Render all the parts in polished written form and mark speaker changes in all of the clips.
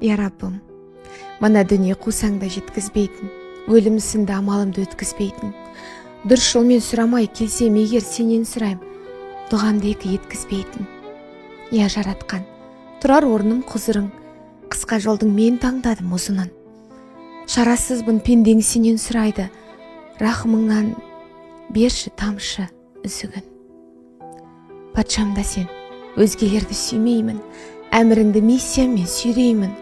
Speaker 1: Я Раббым, мана дүние қусаң да жеткізбейтін, өлім сынды амалымды өткізбейтін. Дұрыс жолмен сұрамай келсем егер сенен сұрайым, дұғамды екі еткізбейтін. Я жаратқан, тұрар орным құзырың, қысқа жолдың мен таңдадым ұзынын. Шарасызбын пендең сенен сұрайды, рахымыңнан берші тамшы үзігін. Патшамда сен, өзгелерді сүймеймін, әміріңді миссиямен сүйреймін.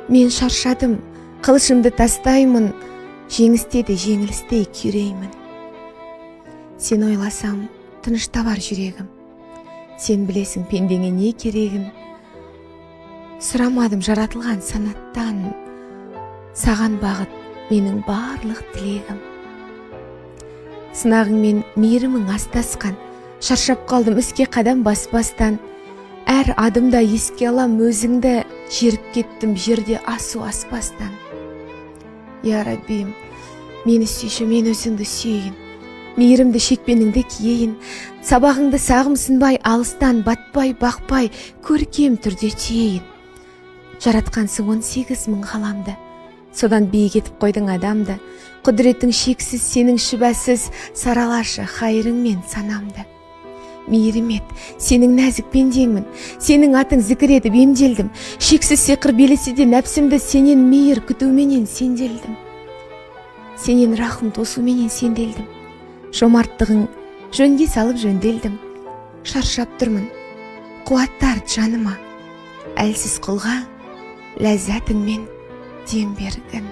Speaker 1: Мен шаршадым, қылышымды тастаймын, жеңісте де жеңілісте күйреймін. Сен ойласам, тыныш табар жүрегім. Сен білесің пендеңе не керегін. Сұрамадым жаратылған санаттан, саған бағыт менің барлық тілегім. Сынағыңмен мейірімің астасқан, шаршап қалдым іске қадам баспастан. Әр адымда еске алам өзіңді, жеріп кеттім жерде асу аспастан. Я Раббим, мені сүйші, мен өзіңді сүйейін, мейірімді шекпеніңді киейін, сабағыңды сағымсынбай, алыстан батпай, бақпай, көркем түрде түйейін. Жаратқансың 18 мың ғаламды, содан биік етіп қойдың адамды, құдіреттің шексіз, сенің шүбәсіз, саралашы хайырыңмен санамды. Мейірім ет, сенің нәзік пендеңмін, сенің атың зікір етіп емделдім, шексіз сиқыр белесі де нәпсімді сенен мейір күтуменен сенделдім. Сенен рахым тосуменен сенделдім, жомарттығың жөнге салып жөнделдім. Шаршап тұрмын, қуаттар жаныма, әлсіз құлға ләззатыңмен дем бергін.